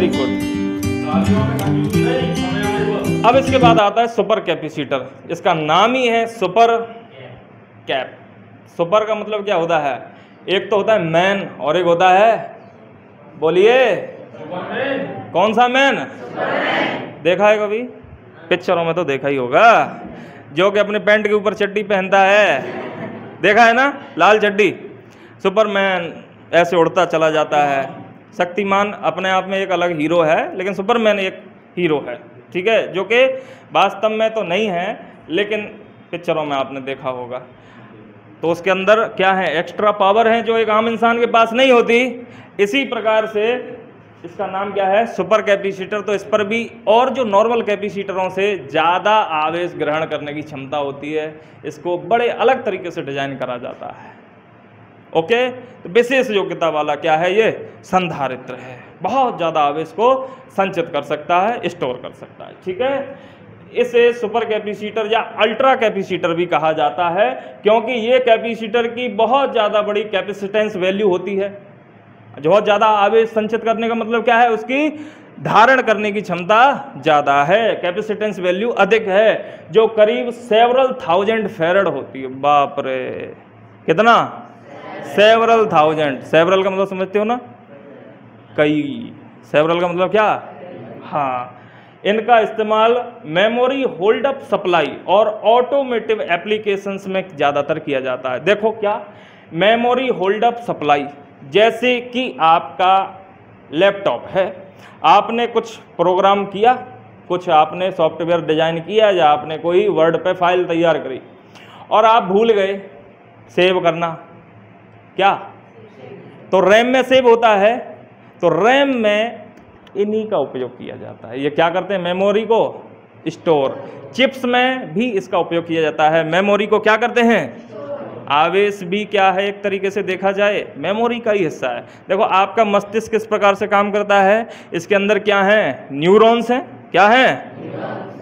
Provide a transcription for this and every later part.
Very good. अब इसके बाद आता है सुपर कैपेसिटर। इसका नाम ही है सुपर कैप। सुपर का मतलब क्या होता है? एक तो होता है मैन और एक होता है, बोलिए, कौन सा मैन? देखा है कभी? पिक्चरों में तो देखा ही होगा, जो कि अपने पैंट के ऊपर चड्डी पहनता है, देखा है ना, लाल चड्डी। सुपरमैन ऐसे उड़ता चला जाता है। शक्तिमान अपने आप में एक अलग हीरो है, लेकिन सुपरमैन एक हीरो है, ठीक है, जो कि वास्तव में तो नहीं है, लेकिन पिक्चरों में आपने देखा होगा। तो उसके अंदर क्या है? एक्स्ट्रा पावर है जो एक आम इंसान के पास नहीं होती। इसी प्रकार से इसका नाम क्या है? Super capacitor. तो इस पर भी और जो नॉर्मल कैपेसिटरों से ज़्यादा आवेश ग्रहण करने की क्षमता होती है, इसको बड़े अलग तरीके से डिजाइन करा जाता है। ओके, तो विशेष योग्यता वाला क्या है? ये संधारित्र है, बहुत ज़्यादा आवेश को संचित कर सकता है, स्टोर कर सकता है, ठीक है। इसे सुपर कैपेसिटर या अल्ट्रा कैपेसिटर भी कहा जाता है, क्योंकि ये कैपेसिटर की बहुत ज़्यादा बड़ी कैपेसिटेंस वैल्यू होती है। बहुत ज़्यादा आवेश संचित करने का मतलब क्या है? उसकी धारण करने की क्षमता ज़्यादा है, कैपेसिटेंस वैल्यू अधिक है, जो करीब सेवरल थाउजेंड फेरड होती है। बाप रे, कितना? Several thousand. सेवरल का मतलब समझते हो ना? कई। सेवरल का मतलब क्या? हाँ। इनका इस्तेमाल मेमोरी होल्ड अप सप्लाई और ऑटोमेटिव एप्लीकेशंस में ज़्यादातर किया जाता है। देखो क्या, मेमोरी होल्ड अप सप्लाई, जैसे कि आपका लैपटॉप है, आपने कुछ प्रोग्राम किया, कुछ आपने सॉफ्टवेयर डिजाइन किया, या आपने कोई वर्ड पे फाइल तैयार करी और आप भूल गए सेव करना, क्या? तो रैम में सेव होता है। तो रैम में इन्हीं का उपयोग किया जाता है। ये क्या करते हैं? मेमोरी को स्टोर। चिप्स में भी इसका उपयोग किया जाता है। मेमोरी को क्या करते हैं? आवेश भी क्या है? एक तरीके से देखा जाए मेमोरी का ही हिस्सा है। देखो आपका मस्तिष्क किस प्रकार से काम करता है। इसके अंदर क्या है? न्यूरॉन्स हैं। क्या है?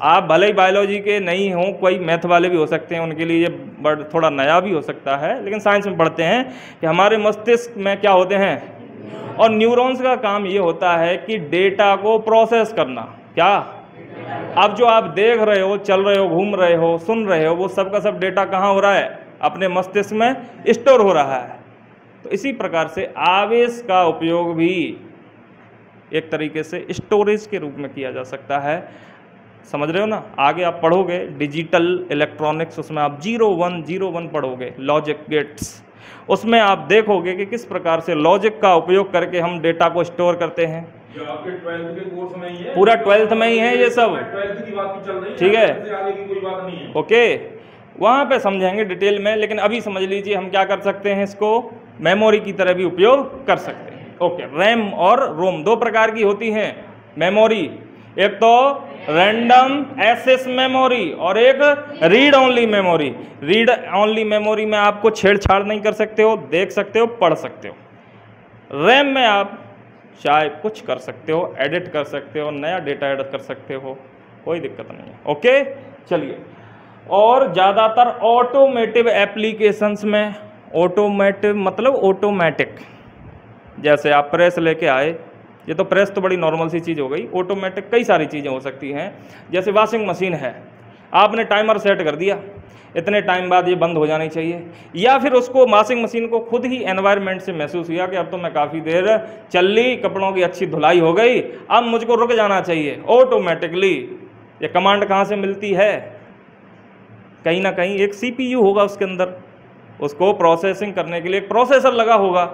आप भले ही बायोलॉजी के नहीं हो, कोई मैथ वाले भी हो सकते हैं, उनके लिए ये थोड़ा नया भी हो सकता है, लेकिन साइंस में पढ़ते हैं कि हमारे मस्तिष्क में क्या होते हैं, और न्यूरॉन्स का काम ये होता है कि डेटा को प्रोसेस करना। क्या? अब जो आप देख रहे हो, चल रहे हो, घूम रहे हो, सुन रहे हो, वो सब का सब डेटा कहाँ हो रहा है? अपने मस्तिष्क में स्टोर हो रहा है। तो इसी प्रकार से आवेश का उपयोग भी एक तरीके से स्टोरेज के रूप में किया जा सकता है। समझ रहे हो ना? आगे आप पढ़ोगे डिजिटल इलेक्ट्रॉनिक्स, उसमें आप 0101 पढ़ोगे, लॉजिक गेट्स। उसमें आप देखोगे कि किस प्रकार से लॉजिक का उपयोग करके हम डेटा को स्टोर करते हैं। जो आपके 12th के कोर्स में ही है, पूरा 12th में ही है ये सब, 12th की बात चल रही है, ठीक है, इससे आगे की कोई बात नहीं है। ओके, वहाँ पे समझेंगे डिटेल में। लेकिन अभी समझ लीजिए हम क्या कर सकते हैं, इसको मेमोरी की तरह भी उपयोग कर सकते हैं। ओके, रैम और रोम दो प्रकार की होती हैं मेमोरी। एक तो रैंडम एक्सेस मेमोरी और एक read only memory. Read only memory में आपको छेड़छाड़ नहीं कर सकते हो, देख सकते हो, पढ़ सकते हो। रैम में आप चाहे कुछ कर सकते हो, एडिट कर सकते हो, नया डेटा ऐड कर सकते हो, कोई दिक्कत नहीं है। ओके, चलिए। और ज़्यादातर ऑटोमेटिव एप्लीकेशंस में, ऑटोमेटिव मतलब ऑटोमेटिक, जैसे आप प्रेस लेके आए, ये तो प्रेस तो बड़ी नॉर्मल सी चीज़ हो गई। ऑटोमेटिक कई सारी चीज़ें हो सकती हैं, जैसे वॉशिंग मशीन है, आपने टाइमर सेट कर दिया, इतने टाइम बाद ये बंद हो जानी चाहिए, या फिर उसको वॉशिंग मशीन को खुद ही एनवायरनमेंट से महसूस हुआ कि अब तो मैं काफ़ी देर चल ली, कपड़ों की अच्छी धुलाई हो गई, अब मुझको रुक जाना चाहिए। ऑटोमेटिकली ये कमांड कहाँ से मिलती है? कहीं ना कहीं एक CPU होगा उसके अंदर, उसको प्रोसेसिंग करने के लिए एक प्रोसेसर लगा होगा।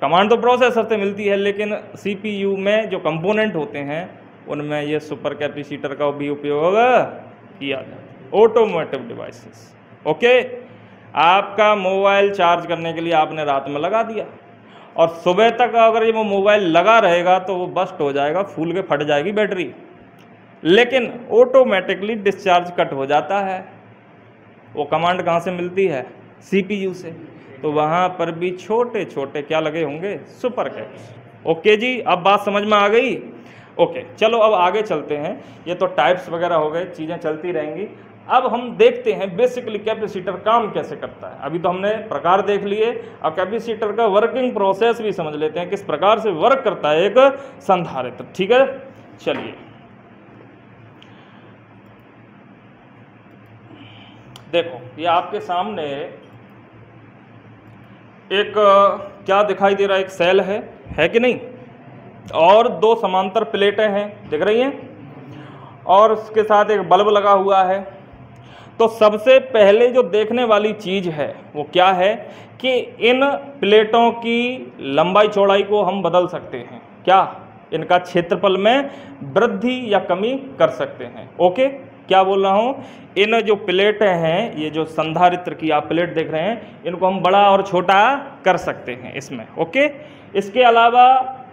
कमांड तो प्रोसेसर से मिलती है, लेकिन CPU में जो कंपोनेंट होते हैं उनमें ये सुपर कैपेसिटर का भी उपयोग किया जाता है। Automotive devices. ओके, आपका मोबाइल चार्ज करने के लिए आपने रात में लगा दिया, और सुबह तक अगर ये मोबाइल लगा रहेगा तो वो बस्ट हो जाएगा, फूल के फट जाएगी बैटरी, लेकिन ऑटोमेटिकली डिस्चार्ज कट हो जाता है। वो कमांड कहाँ से मिलती है? CPU से। तो वहाँ पर भी छोटे छोटे क्या लगे होंगे? Super caps. ओके जी, अब बात समझ में आ गई? ओके, चलो अब आगे चलते हैं। ये तो टाइप्स वगैरह हो गए, चीज़ें चलती रहेंगी। अब हम देखते हैं बेसिकली कैपेसिटर काम कैसे करता है। अभी तो हमने प्रकार देख लिए, अब कैपेसिटर का वर्किंग प्रोसेस भी समझ लेते हैं, किस प्रकार से वर्क करता है एक संधारित्र। ठीक है, चलिए देखो, ये आपके सामने एक क्या दिखाई दे रहा है, एक सेल है कि नहीं, और दो समांतर प्लेटें हैं, दिख रही हैं, और उसके साथ एक बल्ब लगा हुआ है। तो सबसे पहले जो देखने वाली चीज है वो क्या है कि इन प्लेटों की लंबाई चौड़ाई को हम बदल सकते हैं, क्या इनका क्षेत्रफल में वृद्धि या कमी कर सकते हैं। ओके, क्या बोल रहा हूँ, इन जो प्लेटें हैं, ये जो संधारित्र की आप प्लेट देख रहे हैं, इनको हम बड़ा और छोटा कर सकते हैं इसमें। ओके, इसके अलावा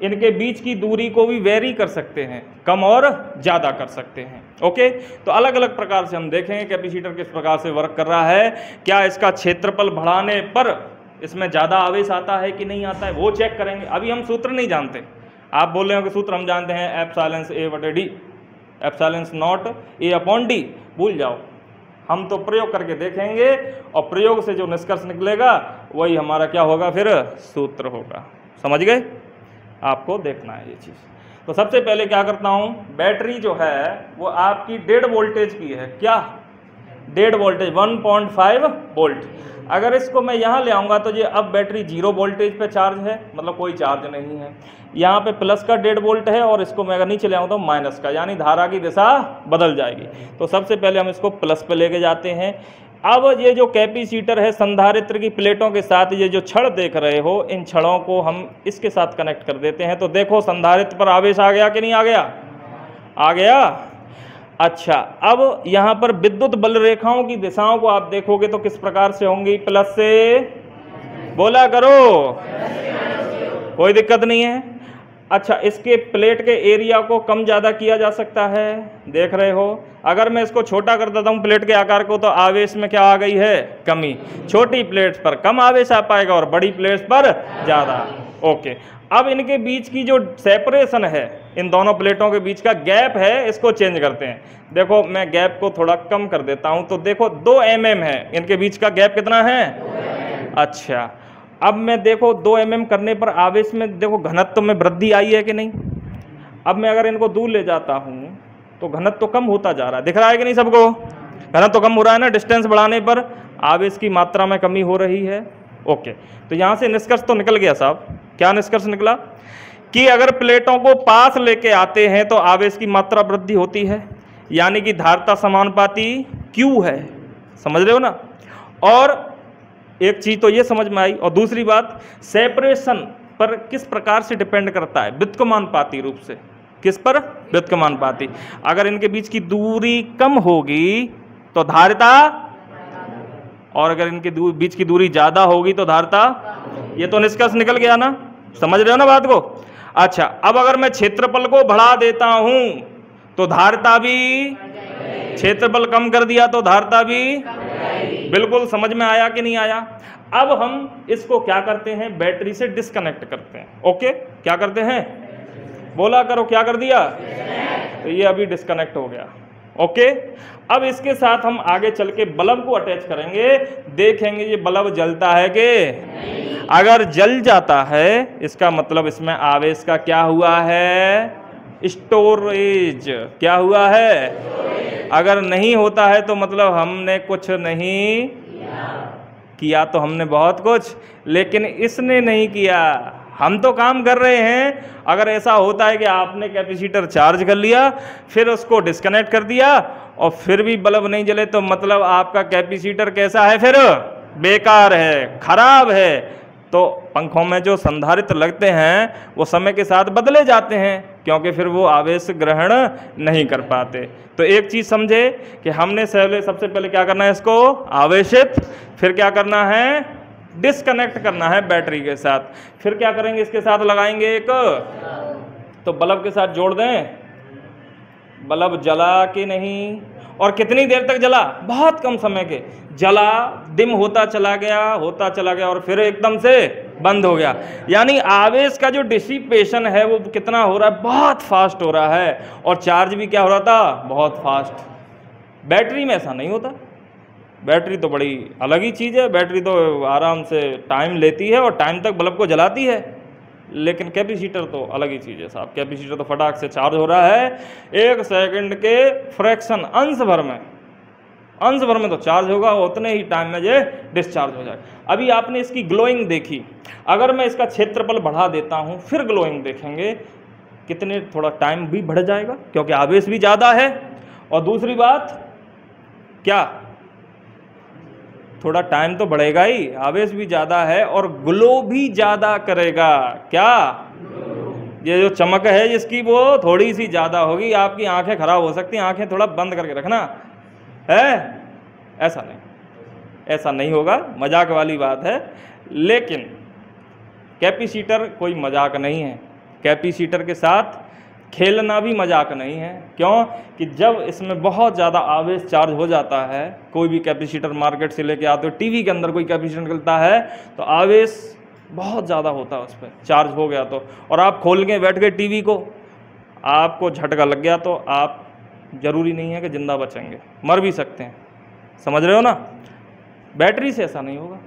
इनके बीच की दूरी को भी वेरी कर सकते हैं, कम और ज़्यादा कर सकते हैं। ओके, तो अलग अलग प्रकार से हम देखेंगे कैपेसिटर किस प्रकार से वर्क कर रहा है, क्या इसका क्षेत्रफल बढ़ाने पर इसमें ज़्यादा आवेश आता है कि नहीं आता है, वो चेक करेंगे। अभी हम सूत्र नहीं जानते, आप बोल रहे हो कि सूत्र हम जानते हैं epsilon A/D, epsilon not A/D, भूल जाओ, हम तो प्रयोग करके देखेंगे और प्रयोग से जो निष्कर्ष निकलेगा वही हमारा क्या होगा, फिर सूत्र होगा। समझ गए, आपको देखना है ये चीज़। तो सबसे पहले क्या करता हूँ, बैटरी जो है वो आपकी 1.5 वोल्टेज की है, क्या 1.5 वोल्टेज 1.5 वोल्ट। अगर इसको मैं यहाँ ले आऊँगा तो ये अब बैटरी 0 वोल्टेज पे चार्ज है, मतलब कोई चार्ज नहीं है। यहाँ पे प्लस का 1.5 वोल्ट है और इसको मैं अगर नीचे ले आऊँ तो माइनस का, यानी धारा की दिशा बदल जाएगी। तो सबसे पहले हम इसको प्लस पे लेके जाते हैं। अब ये जो कैपेसिटर है संधारित्र की प्लेटों के साथ, ये जो छड़ देख रहे हो, इन छड़ों को हम इसके साथ कनेक्ट कर देते हैं। तो देखो संधारित्र पर आवेश आ गया कि नहीं आ गया, आ गया। अच्छा, अब यहाँ पर विद्युत बल रेखाओं की दिशाओं को आप देखोगे तो किस प्रकार से होंगी, प्लस से, बोला करो, कोई दिक्कत नहीं है। अच्छा, इसके प्लेट के एरिया को कम ज़्यादा किया जा सकता है, देख रहे हो। अगर मैं इसको छोटा कर देता हूँ प्लेट के आकार को, तो आवेश में क्या आ गई है, कमी। छोटी प्लेट्स पर कम आवेश आ पाएगा और बड़ी प्लेट्स पर ज़्यादा। ओके, अब इनके बीच की जो सेपरेशन है, इन दोनों प्लेटों के बीच का गैप है, इसको चेंज करते हैं। देखो मैं गैप को थोड़ा कम कर देता हूँ, तो देखो 2 mm है, इनके बीच का गैप कितना है, अच्छा। अब मैं देखो 2 mm करने पर आवेश में देखो घनत्व में वृद्धि आई है कि नहीं। अब मैं अगर इनको दूर ले जाता हूँ तो घनत्व कम होता जा रहा है, दिख रहा है कि नहीं सबको, घनत्व कम हो रहा है ना, डिस्टेंस बढ़ाने पर आवेश की मात्रा में कमी हो रही है। ओके, तो यहाँ से निष्कर्ष तो निकल गया साहब, क्या निष्कर्ष निकला कि अगर प्लेटों को पास लेके आते हैं तो आवेश की मात्रा वृद्धि होती है, यानी कि धारिता समानुपाती Q है, समझ रहे हो ना। और एक चीज तो ये समझ में आई, और दूसरी बात सेपरेशन पर किस प्रकार से डिपेंड करता है, व्युत्क्रमानुपाती रूप से। किस पर, व्युत्क्रमानुपाती। अगर इनके बीच की दूरी कम होगी तो धारिता, और अगर इनके बीच की दूरी ज्यादा होगी तो धारिता। ये तो निष्कर्ष निकल गया ना, समझ रहे हो ना बात को। अच्छा, अब अगर मैं क्षेत्रफल को बढ़ा देता हूं तो धारिता भी, क्षेत्रफल कम कर दिया तो धारिता भी, बिल्कुल समझ में आया कि नहीं आया। अब हम इसको क्या करते हैं, बैटरी से डिस्कनेक्ट करते हैं। ओके, क्या करते हैं, बोला करो, क्या कर दिया, तो ये अभी डिस्कनेक्ट हो गया। ओके, अब इसके साथ हम आगे चल के बल्ब को अटैच करेंगे, देखेंगे ये बल्ब जलता है कि, अगर जल जाता है इसका मतलब इसमें आवेश का क्या हुआ है, स्टोरेज। क्या हुआ है, अगर नहीं होता है तो मतलब हमने कुछ नहीं किया, तो हमने बहुत कुछ, लेकिन इसने नहीं किया, हम तो काम कर रहे हैं। अगर ऐसा होता है कि आपने कैपेसिटर चार्ज कर लिया, फिर उसको डिस्कनेक्ट कर दिया और फिर भी बल्ब नहीं जले, तो मतलब आपका कैपेसिटर कैसा है, फिर बेकार है, खराब है। तो पंखों में जो संधारित्र लगते हैं वो समय के साथ बदले जाते हैं, क्योंकि फिर वो आवेश ग्रहण नहीं कर पाते। तो एक चीज़ समझे कि हमने सबसे पहले क्या करना है, इसको आवेशित, फिर क्या करना है, डिस्कनेक्ट करना है बैटरी के साथ, फिर क्या करेंगे, इसके साथ लगाएंगे एक, तो बल्ब के साथ जोड़ दें। बल्ब जला कि नहीं, और कितनी देर तक जला, बहुत कम समय के जला, डिम होता चला गया और फिर एकदम से बंद हो गया। यानी आवेश का जो डिसिपेशन है वो कितना हो रहा है, बहुत फास्ट हो रहा है, और चार्ज भी क्या हो रहा था, बहुत फास्ट। बैटरी में ऐसा नहीं होता। बैटरी तो बड़ी अलग ही चीज़ है, बैटरी तो आराम से टाइम लेती है और टाइम तक बल्ब को जलाती है, लेकिन कैपेसिटर तो अलग ही चीज़ है साहब। कैपेसिटर तो फटाक से चार्ज हो रहा है, 1 सेकंड के फ्रैक्शन अंश भर में तो चार्ज होगा, उतने ही टाइम में ये डिस्चार्ज हो जाएगा। अभी आपने इसकी ग्लोइंग देखी, अगर मैं इसका क्षेत्रफल बढ़ा देता हूँ फिर ग्लोइंग देखेंगे कितने, थोड़ा टाइम भी बढ़ जाएगा क्योंकि आवेश भी ज़्यादा है, और दूसरी बात क्या, थोड़ा टाइम तो बढ़ेगा ही, आवेश भी ज़्यादा है और ग्लो भी ज़्यादा करेगा। क्या, ये जो चमक है जिसकी वो थोड़ी सी ज़्यादा होगी, आपकी आंखें खराब हो सकती हैं, आंखें थोड़ा बंद करके रखना है। ऐसा नहीं होगा, मजाक वाली बात है। लेकिन कैपेसिटर कोई मजाक नहीं है, कैपेसिटर के साथ खेलना भी मजाक नहीं है। क्यों कि जब इसमें बहुत ज़्यादा आवेश चार्ज हो जाता है, कोई भी कैपेसिटर मार्केट से लेके आते हो, टीवी के अंदर कोई कैपेसिटर निकलता है तो आवेश बहुत ज़्यादा होता है उस पर, चार्ज हो गया तो, और आप खोल के बैठ गए टीवी को, आपको झटका लग गया तो आप ज़रूरी नहीं है कि ज़िंदा बचेंगे, मर भी सकते हैं। समझ रहे हो ना? बैटरी से ऐसा नहीं होगा।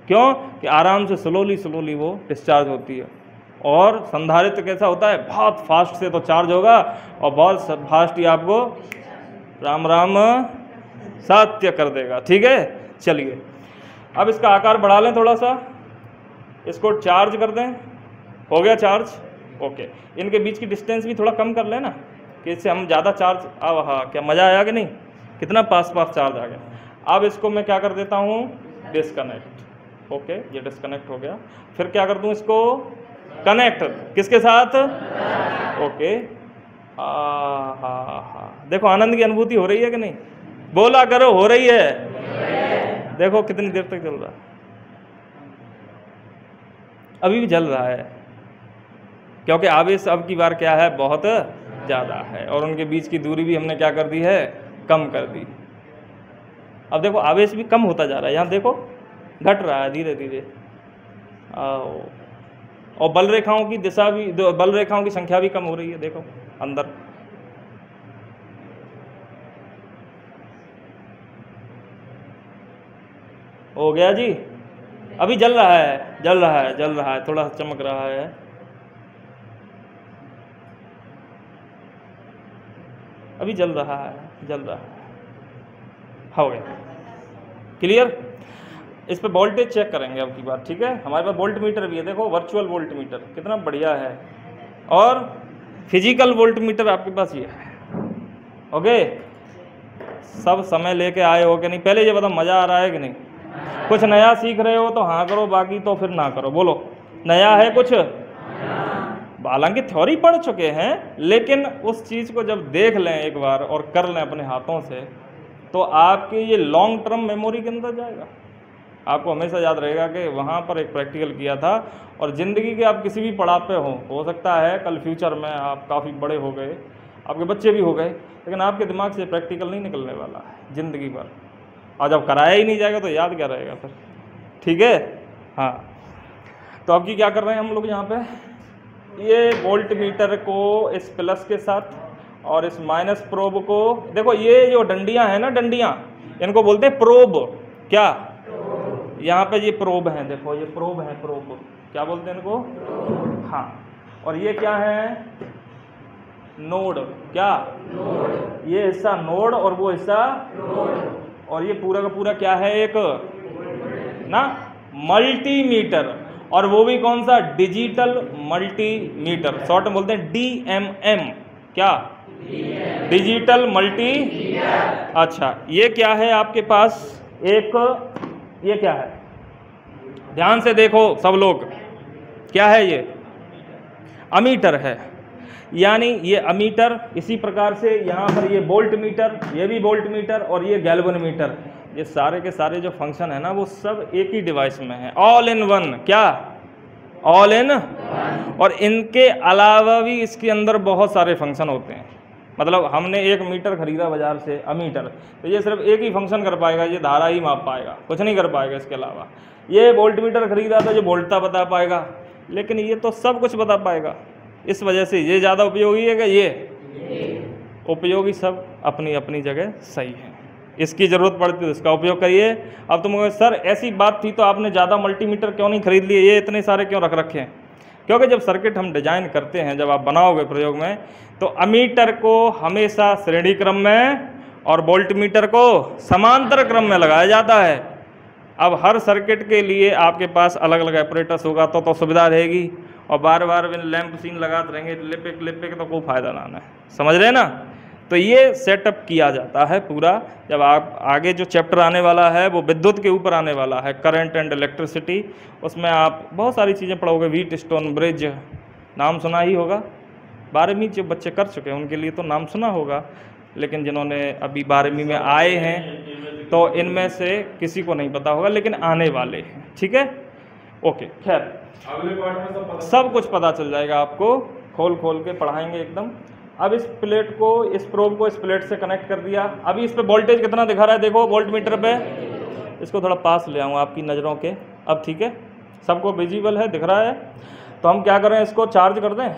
क्यों कि आराम से स्लोली वो डिस्चार्ज होती है। और संधारित्र कैसा होता है, बहुत फास्ट से तो चार्ज होगा और बहुत फास्ट ही आपको राम राम सत्य कर देगा। ठीक है, चलिए अब इसका आकार बढ़ा लें थोड़ा सा, इसको चार्ज कर दें, हो गया चार्ज। ओके, इनके बीच की डिस्टेंस भी थोड़ा कम कर लें ना, कि इससे हम ज़्यादा चार्ज, हाँ क्या मज़ा आया कि नहीं, कितना पास चार्ज आ गया। अब इसको मैं क्या कर देता हूँ, डिस्कनेक्ट। ओके, ये डिस्कनेक्ट हो गया, फिर क्या कर दूँ इसको कनेक्ट, किसके साथ, ओके। हाँ, देखो आनंद की अनुभूति हो रही है कि नहीं, बोला करो हो रही है। देखो कितनी देर तक चल रहा है, अभी भी जल रहा है, क्योंकि आवेश अब की बार क्या है, बहुत ज़्यादा है, और उनके बीच की दूरी भी हमने क्या कर दी है, कम कर दी। अब देखो आवेश भी कम होता जा रहा है, यहाँ देखो घट रहा है धीरे धीरे, और बल रेखाओं की दिशा भी, बल रेखाओं की संख्या भी कम हो रही है, देखो अंदर। हो गया जी, अभी जल रहा है, थोड़ा चमक रहा है। अभी जल रहा है, हो गया क्लियर। इस पे वोल्टेज चेक करेंगे अब की बार, ठीक है। हमारे पास वोल्ट मीटर भी है, देखो वर्चुअल वोल्ट मीटर कितना बढ़िया है, और फिजिकल वोल्ट मीटर आपके पास ये है। ओके, सब समय लेके आए हो कि नहीं, पहले ये बताओ मज़ा आ रहा है कि नहीं, कुछ नया सीख रहे हो तो हाँ करो, बाकी तो फिर ना करो। बोलो नया है कुछ, हालांकि थ्योरी पढ़ चुके हैं, लेकिन उस चीज़ को जब देख लें एक बार और कर लें अपने हाथों से, तो आपके ये लॉन्ग टर्म मेमोरी के अंदर जाएगा। आपको हमेशा याद रहेगा कि वहाँ पर एक प्रैक्टिकल किया था, और ज़िंदगी के आप किसी भी पड़ाव पे हो सकता है कल फ्यूचर में आप काफ़ी बड़े हो गए, आपके बच्चे भी हो गए, लेकिन आपके दिमाग से प्रैक्टिकल नहीं निकलने वाला है ज़िंदगी भर, और जब कराया ही नहीं जाएगा तो याद क्या रहेगा फिर। ठीक है, हाँ। तो अब की क्या कर रहे हैं हम लोग यहाँ पे, ये वोल्ट मीटर को इस प्लस के साथ और इस माइनस प्रोब को, देखो ये जो डंडियाँ हैं ना, डंडियाँ, इनको बोलते हैं प्रोब। क्या, यहाँ पे ये प्रोब हैं, देखो ये प्रोब है, प्रोब क्या बोलते हैं इनको, हाँ। और ये क्या है, नोड। क्या, ये हिस्सा नोड और वो हिस्सा, और ये पूरा का पूरा क्या है, एक ना मल्टीमीटर, और वो भी कौन सा, डिजिटल मल्टीमीटर, शॉर्ट में बोलते हैं DMM। क्या, डिजिटल मल्टी। अच्छा, ये क्या है आपके पास, एक ये क्या है, ध्यान से देखो सब लोग, क्या है ये, अमीटर है। यानी ये अमीटर, इसी प्रकार से यहाँ पर ये वोल्ट मीटर, ये भी वोल्ट मीटर, और ये गैल्वेनोमीटर, ये सारे के सारे जो फंक्शन है ना, वो सब एक ही डिवाइस में है, ऑल इन वन। क्या, ऑल इन, और इनके अलावा भी इसके अंदर बहुत सारे फंक्शन होते हैं। मतलब हमने एक मीटर खरीदा बाजार से, अमीटर, तो ये सिर्फ एक ही फंक्शन कर पाएगा, ये धारा ही माप पाएगा, कुछ नहीं कर पाएगा इसके अलावा। ये वोल्ट मीटर खरीदा तो ये वोल्टता बता पाएगा, लेकिन ये तो सब कुछ बता पाएगा। इस वजह से ये ज़्यादा उपयोगी है कि ये, उपयोगी सब अपनी अपनी जगह सही है। इसकी ज़रूरत पड़ती है तो इसका उपयोग करिए। अब तुम कहोगे सर ऐसी बात थी तो आपने ज़्यादा मल्टीमीटर क्यों नहीं खरीद लिए, ये इतने सारे क्यों रख रखे हैं? क्योंकि जब सर्किट हम डिजाइन करते हैं, जब आप बनाओगे प्रयोग में, तो अमीटर को हमेशा श्रेणी क्रम में और वोल्टमीटर को समांतर क्रम में लगाया जाता है। अब हर सर्किट के लिए आपके पास अलग अलग ऑपरेटर्स होगा तो सुविधा रहेगी, और बार बार लैंप सीन लगाते रहेंगे लिपे के तो कोई फायदा ना है, समझ रहे हैं ना। तो ये सेटअप किया जाता है पूरा। जब आप आगे जो चैप्टर आने वाला है वो विद्युत के ऊपर आने वाला है, करंट एंड इलेक्ट्रिसिटी, उसमें आप बहुत सारी चीज़ें पढ़ोगे। व्हीटस्टोन ब्रिज नाम सुना ही होगा, 12वीं जो बच्चे कर चुके हैं उनके लिए तो नाम सुना होगा, लेकिन जिन्होंने अभी 12वीं में आए हैं तो इनमें से किसी को नहीं पता होगा, लेकिन आने वाले हैं, ठीक है, ओके। खैर अगले पार्ट में सब कुछ पता चल जाएगा आपको, खोल खोल के पढ़ाएंगे एकदम। अब इस प्लेट को, इस प्रोब को इस प्लेट से कनेक्ट कर दिया। अभी इस पे वोल्टेज कितना दिखा रहा है, देखो वोल्ट मीटर पे। इसको थोड़ा पास ले आऊँ आपकी नज़रों के, अब ठीक है, सबको विजिबल है, दिख रहा है। तो हम क्या करें, इसको चार्ज कर दें।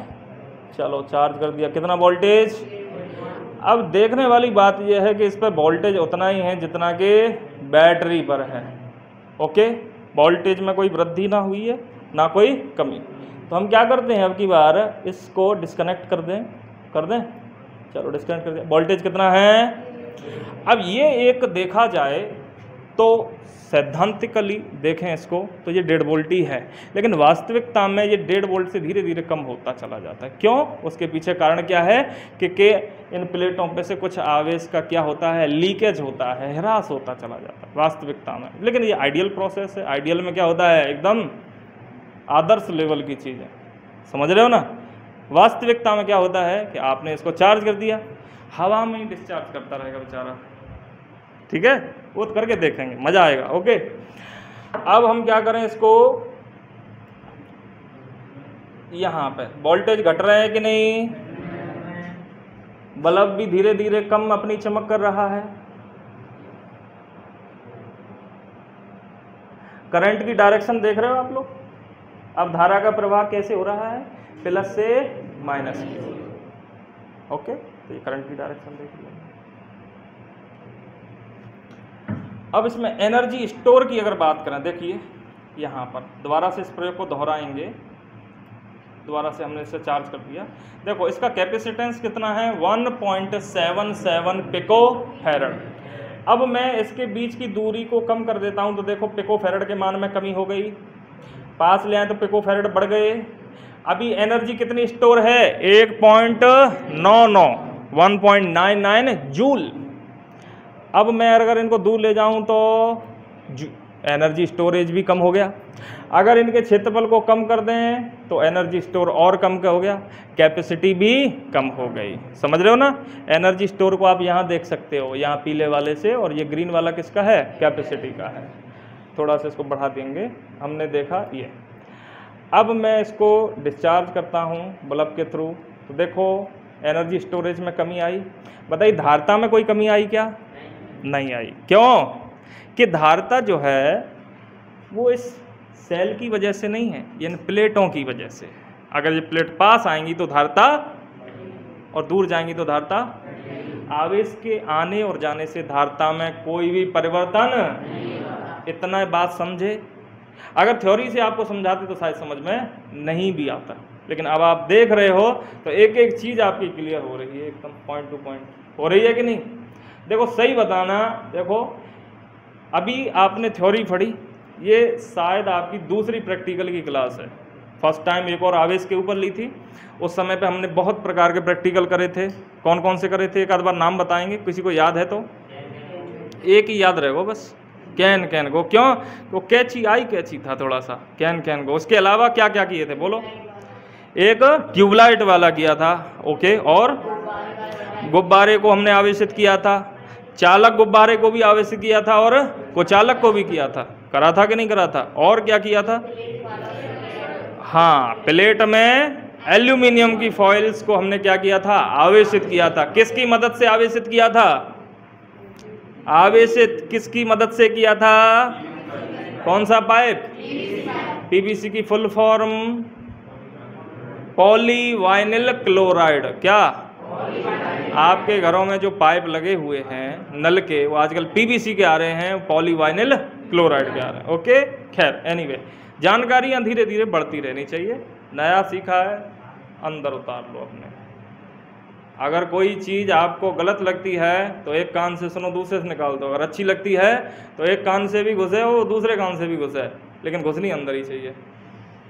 चलो चार्ज कर दिया, कितना वोल्टेज। अब देखने वाली बात यह है कि इस पर वोल्टेज उतना ही है जितना कि बैटरी पर है, ओके। वोल्टेज में कोई वृद्धि ना हुई है ना कोई कमी। तो हम क्या करते हैं, अब की बार इसको डिस्कनेक्ट कर दें, चलो डिस्कनेक्ट कर दिया। वोल्टेज कितना है, अब ये एक देखा जाए तो सैद्धांतिकली देखें इसको तो ये 1.5 वोल्ट ही है, लेकिन वास्तविकता में ये 1.5 वोल्ट से धीरे धीरे कम होता चला जाता है। क्यों, उसके पीछे कारण क्या है कि इन प्लेटों पे से कुछ आवेश का क्या होता है, लीकेज होता है, ह्रास होता चला जाता है वास्तविकता में। लेकिन ये आइडियल प्रोसेस है। आइडियल में क्या होता है, एकदम आदर्श लेवल की चीज़ है, समझ रहे हो ना। वास्तविकता में क्या होता है कि आपने इसको चार्ज कर दिया, हवा में ही डिस्चार्ज करता रहेगा बेचारा, ठीक है, वो तो करके देखेंगे, मज़ा आएगा, ओके। अब हम क्या करें, इसको यहाँ पे वोल्टेज घट रहे हैं कि नहीं, बल्ब भी धीरे धीरे कम अपनी चमक कर रहा है। करंट की डायरेक्शन देख रहे हो आप लोग, अब धारा का प्रवाह कैसे हो रहा है, प्लस से माइनस की, ओके। तो ये करंट की डायरेक्शन देख लिया। अब इसमें एनर्जी स्टोर की अगर बात करें, देखिए यहाँ पर दोबारा से इस प्रयोग को दोहराएंगे, दोबारा से हमने इसे चार्ज कर दिया। देखो इसका कैपेसिटेंस कितना है, 1.77 पिको फैरड। अब मैं इसके बीच की दूरी को कम कर देता हूँ, तो देखो पिको फैरड के मान में कमी हो गई, पास ले आए तो पिको फैरड बढ़ गए। अभी एनर्जी कितनी स्टोर है, 1.99 1.99 जूल। अब मैं अगर इनको दूर ले जाऊं तो एनर्जी स्टोरेज भी कम हो गया। अगर इनके क्षेत्रफल को कम कर दें तो एनर्जी स्टोर और कम का हो गया, कैपेसिटी भी कम हो गई, समझ रहे हो ना। एनर्जी स्टोर को आप यहाँ देख सकते हो, यहाँ पीले वाले से, और ये ग्रीन वाला किसका है, कैपेसिटी का है। थोड़ा सा इसको बढ़ा देंगे, हमने देखा ये। अब मैं इसको डिस्चार्ज करता हूँ बल्ब के थ्रू, तो देखो एनर्जी स्टोरेज में कमी आई। बताइए धारिता में कोई कमी आई क्या, नहीं आई। क्यों कि धारिता जो है वो इस सेल की वजह से नहीं है, इन प्लेटों की वजह से। अगर ये प्लेट पास आएंगी तो धारिता, और दूर जाएंगी तो धारिता। आवेश के आने और जाने से धारिता में कोई भी परिवर्तन, इतना बात समझे। अगर थ्योरी से आपको समझाते तो शायद समझ में नहीं भी आता, लेकिन अब आप देख रहे हो तो एक एक चीज़ आपकी क्लियर हो रही है, एकदम पॉइंट टू पॉइंट हो रही है कि नहीं। देखो सही बताना, देखो अभी आपने थ्योरी पढ़ी, ये शायद आपकी दूसरी प्रैक्टिकल की क्लास है। फर्स्ट टाइम एक और आवेश के ऊपर ली थी, उस समय पे हमने बहुत प्रकार के प्रैक्टिकल करे थे। कौन कौन से करे थे, एक आध बार नाम बताएंगे, किसी को याद है तो। एक ही याद रहेगा बस, कैन गो। क्यों, वो कैची आई कैची था थोड़ा सा, कैन गो। उसके अलावा क्या क्या किए थे बोलो। एक ट्यूबलाइट वाला किया था, ओके, और गुब्बारे को हमने आवेशित किया था, चालक गुब्बारे को भी आवेशित किया था, और कुचालक को भी किया था। करा था कि नहीं करा था। और क्या किया था, हाँ, प्लेट में एल्यूमिनियम की फॉइल्स को हमने क्या किया था, आवेशित किया था। किसकी मदद से आवेशित किया था, आवेशित किसकी मदद से किया था, कौन सा पाइप, पीवीसी की फुल फॉर्म पॉलीवाइनिल क्लोराइड। क्या, आपके घरों में जो पाइप लगे हुए हैं नल के, वो आजकल पीवीसी के आ रहे हैं, पॉलीवाइनिल क्लोराइड के आ रहे हैं। ओके, खैर एनीवे, जानकारियाँ धीरे धीरे बढ़ती रहनी चाहिए। नया सीखा है, अंदर उतार लो अपने। अगर कोई चीज़ आपको गलत लगती है तो एक कान से सुनो, दूसरे से निकाल दो। अगर अच्छी लगती है तो एक कान से भी घुसे हो, दूसरे कान से भी घुसे, लेकिन घुसनी अंदर ही चाहिए,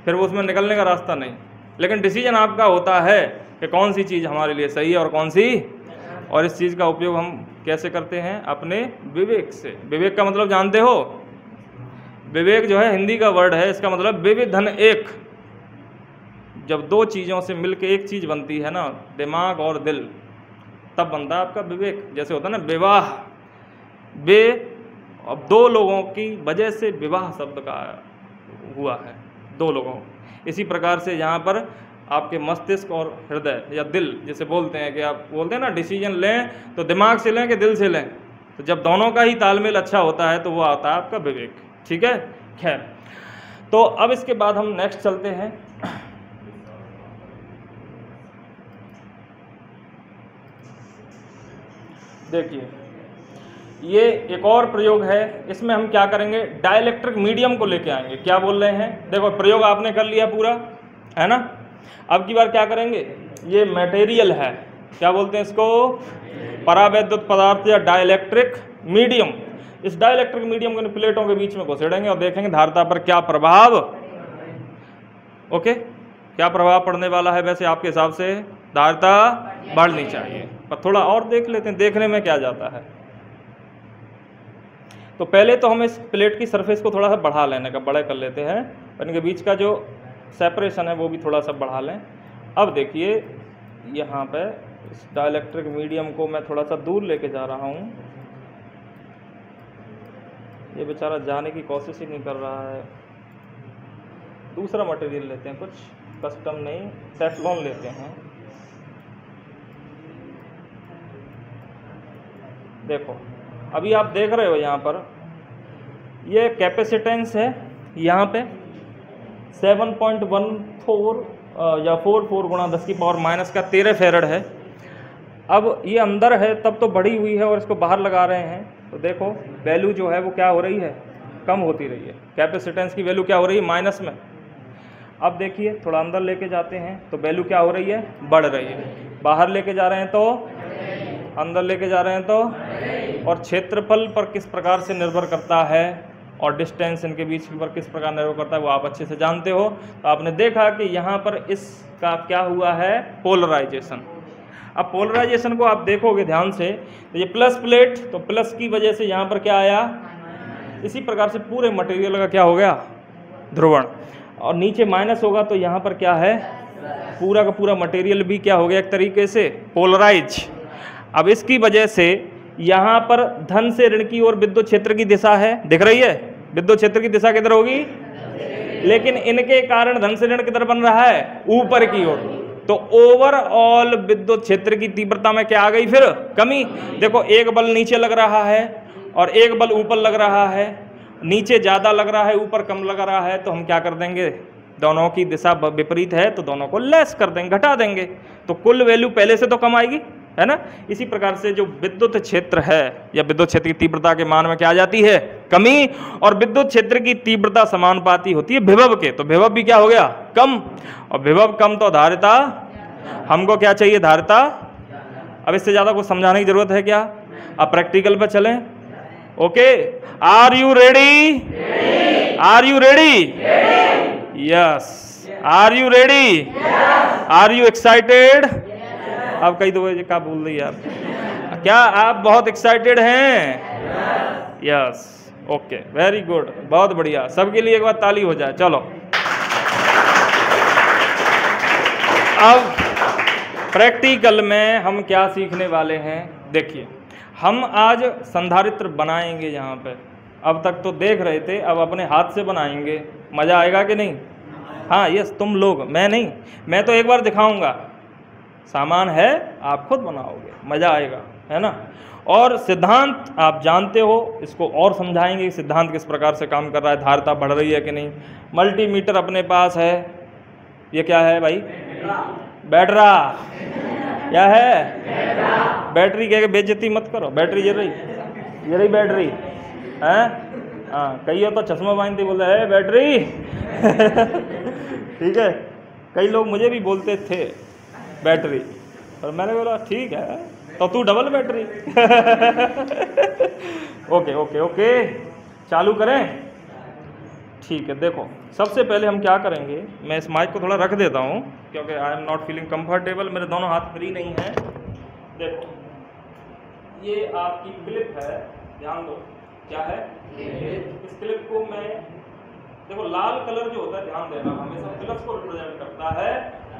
फिर वो उसमें निकलने का रास्ता नहीं। लेकिन डिसीजन आपका होता है कि कौन सी चीज़ हमारे लिए सही है और कौन सी, और इस चीज़ का उपयोग हम कैसे करते हैं? अपने विवेक से। विवेक का मतलब जानते हो? विवेक जो है हिंदी का वर्ड है, इसका मतलब विविधन एक। जब दो चीज़ों से मिलके एक चीज़ बनती है ना, दिमाग और दिल, तब बनता है आपका विवेक। जैसे होता है ना विवाह, अब दो लोगों की वजह से विवाह शब्द का हुआ है, दो लोगों। इसी प्रकार से यहाँ पर आपके मस्तिष्क और हृदय या दिल, जैसे बोलते हैं कि आप बोलते हैं ना डिसीजन लें तो दिमाग से लें कि दिल से लें, तो जब दोनों का ही तालमेल अच्छा होता है तो वो आता है आपका विवेक। ठीक है, खैर, तो अब इसके बाद हम नेक्स्ट चलते हैं। देखिए, ये एक और प्रयोग है, इसमें हम क्या करेंगे? डाइलेक्ट्रिक मीडियम को लेके आएंगे। क्या बोल रहे हैं? देखो, प्रयोग आपने कर लिया पूरा, है ना। अब की बार क्या करेंगे? ये मटेरियल है, क्या बोलते हैं इसको? परावैद्युत पदार्थ या डाइलेक्ट्रिक मीडियम। इस डाइलेक्ट्रिक मीडियम को प्लेटों के बीच में घुसेड़ेंगे और देखेंगे धारिता पर क्या प्रभाव, ओके, क्या प्रभाव पड़ने वाला है। वैसे आपके हिसाब से धारिता बढ़नी चाहिए, पर थोड़ा और देख लेते हैं, देखने में क्या जाता है। तो पहले तो हम इस प्लेट की सरफेस को थोड़ा सा बढ़ा लेने का, बड़ा कर लेते हैं, इनके बीच का जो सेपरेशन है वो भी थोड़ा सा बढ़ा लें। अब देखिए, यहाँ पे इस डाइलेक्ट्रिक मीडियम को मैं थोड़ा सा दूर लेके जा रहा हूँ। ये बेचारा जाने की कोशिश ही नहीं कर रहा है। दूसरा मटेरियल लेते हैं, कुछ कस्टम नहीं, टेफ्लॉन लेते हैं। देखो, अभी आप देख रहे हो यहाँ पर ये कैपेसिटेंस है, यहाँ पे 7.14 या 44 गुणा 10⁻⁻13 फैरेड है। अब ये अंदर है तब तो बढ़ी हुई है और इसको बाहर लगा रहे हैं, तो देखो वैल्यू जो है वो क्या हो रही है? कम होती रही है। कैपेसिटेंस की वैल्यू क्या हो रही है? माइनस में। अब देखिए, थोड़ा अंदर लेके जाते हैं तो वैल्यू क्या हो रही है? बढ़ रही है। बाहर लेके जा रहे हैं तो, अंदर लेके जा रहे हैं तो, और क्षेत्रफल पर किस प्रकार से निर्भर करता है और डिस्टेंस इनके बीच पर किस प्रकार निर्भर करता है वो आप अच्छे से जानते हो। तो आपने देखा कि यहाँ पर इसका क्या हुआ है? पोलराइजेशन। अब पोलराइजेशन को आप देखोगे ध्यान से, तो ये प्लस प्लेट, तो प्लस की वजह से यहाँ पर क्या आया? इसी प्रकार से पूरे मटेरियल का क्या हो गया? ध्रुवण। और नीचे माइनस होगा तो यहाँ पर क्या है? पूरा का पूरा मटेरियल भी क्या हो गया? एक तरीके से पोलराइज। अब इसकी वजह से यहाँ पर धन से ऋण की ओर विद्युत क्षेत्र की दिशा है, दिख रही है? विद्युत क्षेत्र की दिशा किधर होगी? लेकिन इनके कारण धन से ऋण किधर बन रहा है? ऊपर की ओर। तो ओवरऑल विद्युत क्षेत्र की तीव्रता में क्या आ गई? फिर कमी। देखो, एक बल नीचे लग रहा है और एक बल ऊपर लग रहा है। नीचे ज़्यादा लग रहा है, ऊपर कम लग रहा है, तो हम क्या कर देंगे? दोनों की दिशा विपरीत है तो दोनों को लेस कर देंगे, घटा देंगे, तो कुल वैल्यू पहले से तो कम आएगी, है ना। इसी प्रकार से जो विद्युत क्षेत्र है या विद्युत क्षेत्र की तीव्रता के मान में क्या आ जाती है? कमी। और विद्युत क्षेत्र की तीव्रता समानुपाती होती है विभव के, तो विभव भी क्या हो गया? कम। और विभव कम तो धारिता, हमको क्या चाहिए? धारिता। अब इससे ज़्यादा कुछ समझाने की जरूरत है क्या? अब प्रैक्टिकल पर चलें। Okay, are you ready? Are you ready? Yes. Are you ready? Are you excited? अब कई दो क्या बोल रही यार, क्या आप बहुत एक्साइटेड हैं? यस, ओके, वेरी गुड, बहुत बढ़िया। सबके लिए एक बार ताली हो जाए। चलो, अब प्रैक्टिकल में हम क्या सीखने वाले हैं? देखिए, हम आज संधारित्र बनाएंगे यहाँ पे। अब तक तो देख रहे थे, अब अपने हाथ से बनाएंगे। मज़ा आएगा कि नहीं? हाँ, यस, तुम लोग, मैं नहीं, मैं तो एक बार दिखाऊंगा। सामान है, आप खुद बनाओगे, मज़ा आएगा, है ना। और सिद्धांत आप जानते हो, इसको और समझाएंगे कि सिद्धांत किस प्रकार से काम कर रहा है, धारिता बढ़ रही है कि नहीं। मल्टीमीटर अपने पास है, ये क्या है भाई? बैटरा। क्या है? बैटरी कह के बेइज्जती मत करो। बैटरी ये रही बैटरी है। हाँ, कई हो तो चश्मा बांधते बोलते है बैटरी ठीक है, कई लोग मुझे भी बोलते थे बैटरी, और मैंने बोला ठीक है तो तू double battery okay okay okay, चालू करें? ठीक है। देखो सबसे पहले हम क्या करेंगे, मैं इस माइक को थोड़ा रख देता हूँ क्योंकि I am not feeling comfortable, मेरे दोनों हाथ फ्री नहीं हैं। देखो ये आपकी क्लिप है, ध्यान दो क्या है इस क्लिप को मैं, देखो लाल कलर जो होता है ध्यान देना हमेशा प्लस को रिप्रेजेंट करता है,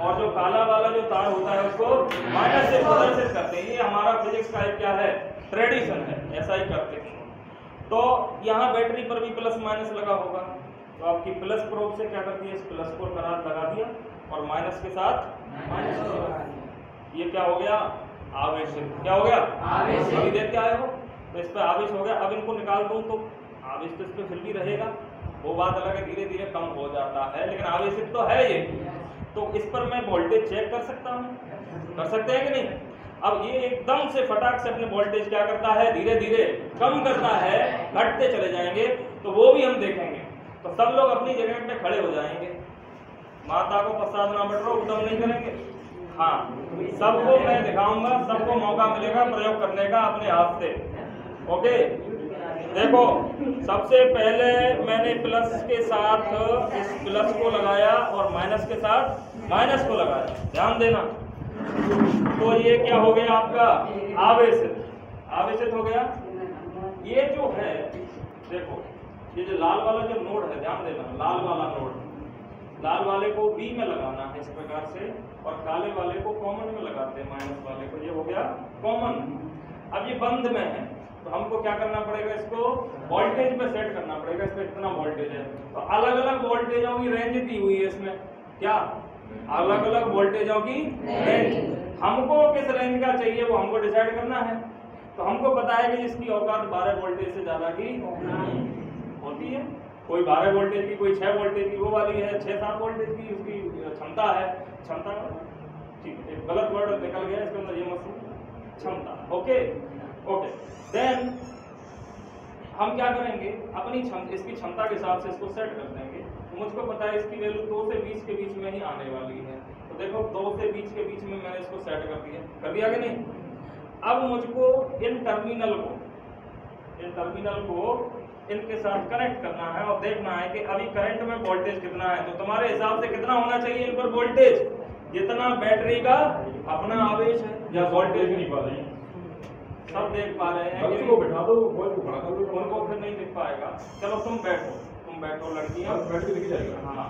और जो काला वाला जो तार होता है उसको माइनस से प्रदर्शित करते हैं। ये हमारा फिजिक्स का एक क्या है, ट्रेडिशन है, ऐसा ही करते हैं। तो यहाँ बैटरी पर भी प्लस माइनस लगा होगा, तो आपकी प्लस प्रोब से क्या करती है, इस प्लस को लगा दिया और माइनस के साथ माइनस लगा दिया। ये क्या हो गया, आवेशित। क्या हो गया, आवेशित। अभी देख के आए हो तो इस पर आवेश हो गया। अब इनको निकाल दूं तो आवेश तो इस पर फिर भी रहेगा, वो बात अलग है, धीरे धीरे कम हो जाता है, लेकिन आवेशित तो है ये। तो इस पर मैं वोल्टेज चेक कर सकता हूँ, कर सकते हैं कि नहीं? अब ये एकदम से फटाक से अपने वोल्टेज क्या करता है, धीरे धीरे कम करता है, घटते चले जाएंगे, तो वो भी हम देखेंगे। तो सब लोग अपनी जगह पे खड़े हो जाएंगे, माता को प्रसाद ना बट रहो, उद्यम नहीं करेंगे। हाँ, सबको मैं दिखाऊंगा, सबको मौका मिलेगा प्रयोग करने का अपने हाथ से। ओके, देखो सबसे पहले मैंने प्लस के साथ इस प्लस को लगाया और माइनस के साथ माइनस को लगाया, ध्यान देना। तो ये क्या हो गया आपका, आवेशित, आवेशित हो गया। ये जो है देखो, ये जो लाल वाला जो नोड है, ध्यान देना, लाल वाला नोड, लाल वाले को बी में लगाना है इस प्रकार से, और काले वाले को कॉमन में लगाते हैं, माइनस वाले को। ये हो गया कॉमन। अब ये बंद में है तो हमको क्या करना पड़ेगा, इसको वोल्टेज पे सेट करना पड़ेगा। इसमें इतना वोल्टेज है, तो अलग अलग वोल्टेजों की रेंज दी हुई है इसमें, क्या अलग अलग वोल्टेजों की रेंज। हमको किस रेंज का चाहिए वो हमको डिसाइड करना है। तो हमको पता है कि इसकी औकात 12 वोल्टेज से ज्यादा की होती है। कोई 12 वोल्टेज की, कोई 6 वोल्टेज की वो वाली है, 6-7 वोल्टेज की उसकी क्षमता है। क्षमता, ठीक है, गलत वर्ड निकल गया इसके अंदर, ये मत, क्षमता। ओके ओके, देन हम क्या करेंगे, अपनी इसकी क्षमता के हिसाब से इसको सेट कर देंगे। तो मुझको पता है इसकी वैल्यू 2 से 20 के बीच में ही आने वाली है। तो देखो 2 से 20 के बीच में मैंने इसको सेट कर दिया कि नहीं? अब मुझको इन टर्मिनल को इनके साथ कनेक्ट करना है और देखना है कि अभी करंट में वोल्टेज कितना है। तो तुम्हारे हिसाब से कितना होना चाहिए इन पर वोल्टेज, जितना बैटरी का अपना आवेश है, या वोल्टेज नहीं पा रहे हैं, सब देख पा रहे हैं? को बैठा दो, उनको फिर नहीं दिख पाएगा। चलो तुम बैठो लड़कियां, बैठ के दिख जाएगा। हाँ,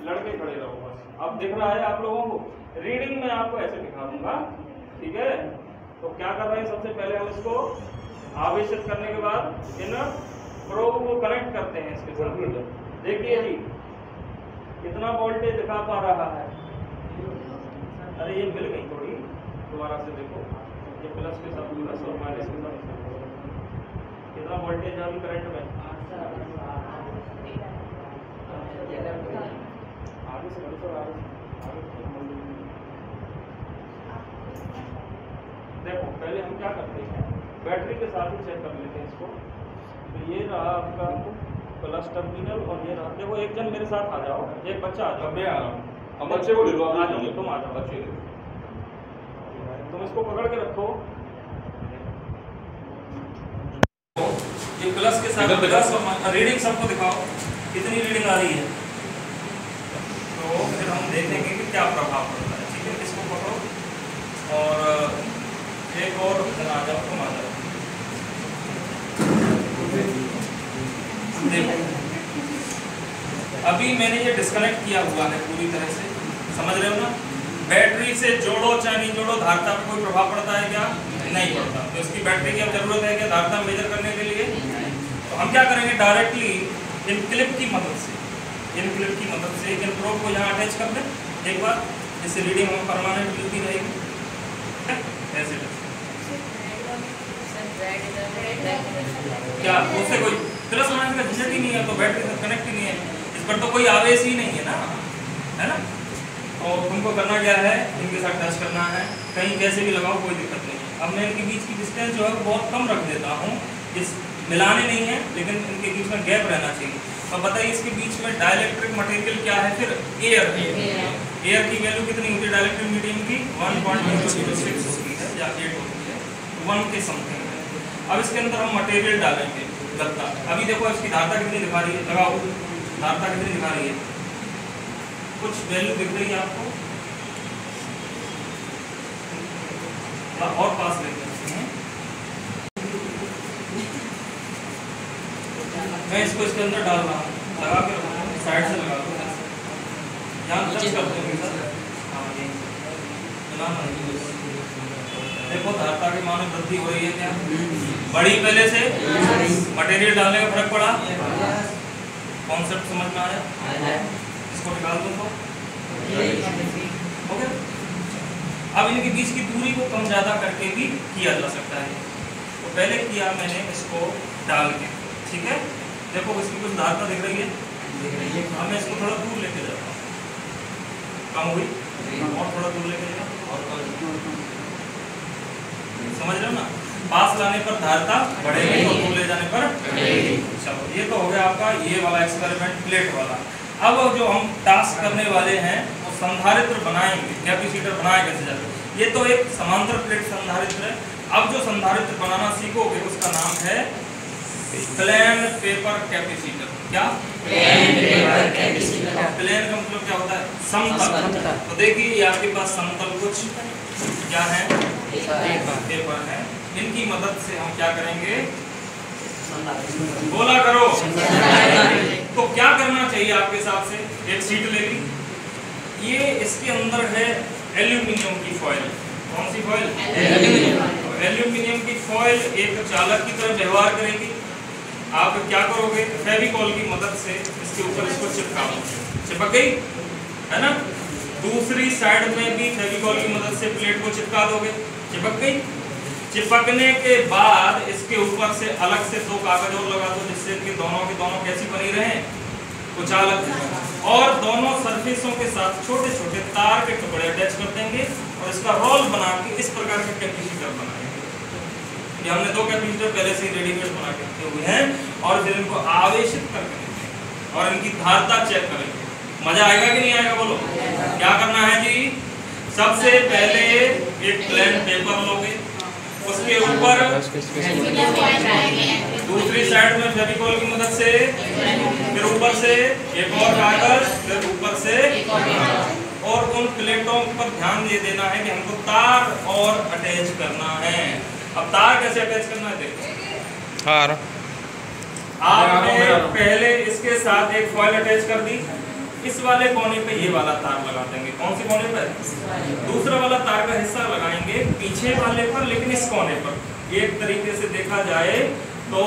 लड़के खड़े रहो बस। अब दिख रहा है आप लोगों को, रीडिंग में आपको ऐसे दिखा दूंगा, ठीक है? तो क्या कर रहे हैं, सबसे पहले हम इसको आवेशित करने के बाद इन प्रोब को कनेक्ट करते हैं इसके साथ। देखिए जी कितना वोल्टेज दिखा पा रहा है। अरे ये मिल गई थोड़ी, दोबारा से देखो, ये प्लस के साथ प्लस और माइनस के साथ कितना वोल्टेज है अभी करंट में। आगे से देखो, पहले हम क्या करते हैं, बैटरी के साथ ही चेक कर लेते हैं इसको। तो ये रहा आपका प्लस टर्मिनल और ये रहा, देखो एक जन मेरे साथ आ जाओ, एक बच्चा आ जाओ। मैं आ रहा हूँ, हम बच्चे को ले लो, आ जाओ, तुम आ जाओ बच्चे, तुम इसको पकड़ के रखो। ये प्लस के साथ प्लस और रीडिंग सबको दिखाओ कितनी रीडिंग आ रही है, तो फिर हम देखेंगे कि क्या प्रभाव पड़ता है। ठीक है, इसको पकड़ो और एक और आ जाओ, तुम आ जाओ। देखो अभी मैंने ये डिस्कनेक्ट किया हुआ है पूरी तरह से, समझ रहे हो ना? बैटरी से जोड़ो चाहे नहीं जोड़ो, धारिता पर कोई प्रभाव पड़ता है क्या? नहीं पड़ता। तो इसकी बैटरी की अब जरूरत है क्या धारिता मेजर करने के लिए? तो हम क्या करेंगे, डायरेक्टली इन क्लिप की मदद से इन प्रोब को यहाँ अटैच कर दें एक बार, जिससे रीडिंग हमें परमानेंट मिलती रहेगी। ऐसे क्या उससे कोई प्लस माइनस का झंझट ही नहीं है, तो बैटरी से कनेक्ट ही नहीं है, इस पर तो कोई आवेश ही नहीं है ना, है ना? और तुमको करना क्या है, इनके साथ टच करना है, कहीं कैसे भी लगाओ कोई दिक्कत नहीं। अब मैं इनके बीच की डिस्टेंस जो है बहुत कम रख देता हूँ, इस मिलाने नहीं है लेकिन इनके बीच में गैप रहना चाहिए। अब बताइए इसके बीच में डाइलेक्ट्रिक मटेरियल क्या है, फिर एयर है। एयर की वैल्यू कितनी होती है डाइलेक्ट्रिक मीडियम की, 1.06 होती है या 8 होती है, 1 के समथिंग है। अब इसके अंदर हम मटेरियल डालेंगे गत्ता। अभी देखो इसकी धारता कितनी दिखा रही है, लगाओ धारता कितनी दिखा रही है, कुछ वैल्यू दिख रही है आपको, और पास लेके मैं इसको इसके अंदर डाल रहा हूँ, लगा के रखा हूँ, साइड से लगा दो, यहाँ टच करते हैं सर। हाँ ये देखो धारता के मान में वृद्धि हो रही है क्या, बड़ी पहले से, मटेरियल डालने का फर्क पड़ा, कॉन्सेप्ट समझ में आया, इसको निकाल दो तो ओके। अब इनके बीच की दूरी को कम ज़्यादा करके भी किया जा सकता है। तो पहले किया मैंने इसको डाल के, ठीक है। देखो इसकी कुछ धारता दिख रही है, अब मैं इसको थोड़ा दूर लेके जाता हूँ, कम हुई और थोड़ा दूर लेके जाता और समझ रहे हो ना, पास लाने पर धारता बढ़ेगी और दूर ले जाने पर घटेगी। चलो ये तो हो गया आपका ये वाला एक्सपेरिमेंट प्लेट वाला। अब जो हम टास्क करने वाले हैं वो संधारित्र बनाएंगे, कैपेसिटर बनाए कैसे जाते। ये तो एक समांतर प्लेट संधारित्र है। अब जो संधारित्र बनाना सीखोगे उसका नाम है प्लेन पेपर कैपेसिटर। क्या प्लेन पेपर कैपेसिटर, प्लेन का मतलब क्या होता है, समतल। तो देखिए ये आपके पास समतल कुछ क्या है, पेपर है, इनकी मदद से हम क्या करेंगे, बोला करो। तो क्या करना चाहिए आपके हिसाब से, एक सीट ले ली, ये इसके अंदर है एल्यूमिनियम की फॉइल। कौन सी फॉइल, एल्यूमिनियम की फॉइल एक चालक की तरह व्यवहार करेगी। आप क्या करोगे, फेविकॉल की मदद से इसके ऊपर इसको चिपकाओ, चिपक गई है ना। दूसरी साइड में भी फेविकॉल की मदद से प्लेट को चिपका दोगे, चिपक गई। चिपकने के बाद इसके ऊपर से अलग से 2 कागज और लगा दो, जिससे कि दोनों के दोनों कैसी बनी रहे, कुछ अलग। और दोनों सरफेसों के साथ छोटे छोटे तार के टुकड़े अटैच कर देंगे और इसका रोल बना के इस प्रकार का कैपेसिटर बनाएंगे। ये हमने 2 कैपेसिटर पहले से ही रेडीमेड बना के रखे हुए हैं और फिर इनको आवेशित करके और इनकी धारता चेक करेंगे। मजा आएगा कि नहीं आएगा, बोलो। क्या करना है जी, सबसे पहले एक प्लेन पेपर लोगे, उसके ऊपर दूसरी साइड में फेविकॉल की मदद से, फिर ऊपर से एक और कागज, फिर ऊपर से, और उन प्लेटों पर ध्यान ये देना है कि हमको तार और अटैच करना है। अब तार कैसे अटैच करना है, देखो आपने पहले इसके साथ एक फॉइल अटैच कर दी, इस वाले कोने पे ये वाला तार लगा देंगे। कौन से कोने पर, दूसरा वाला तार का हिस्सा लगाएंगे पीछे वाले पर, लेकिन इस कोने पर एक तरीके से देखा जाए तो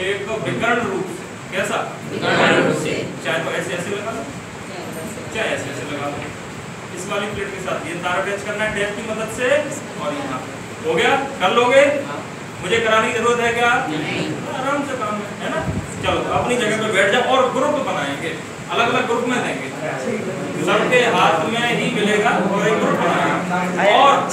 एक विकर्ण रूप से, कैसा विकर्ण रूप से, चाहे तो ऐसे ऐसे लगा लो, चाहे ऐसे ऐसे लगा लो। इस वाली प्लेट के साथ ये तार अटैच करना है टेप की मदद से, और यहाँ हो गया, कर लोगे, मुझे कराने की जरूरत है क्या, आराम से काम है ना। चलो अपनी जगह पे बैठ जाओ और ग्रुप बनाएंगे, अलग अलग ग्रुप में देंगे, सबके हाथ में ही मिलेगा और एक ग्रुप बनाएंगे। और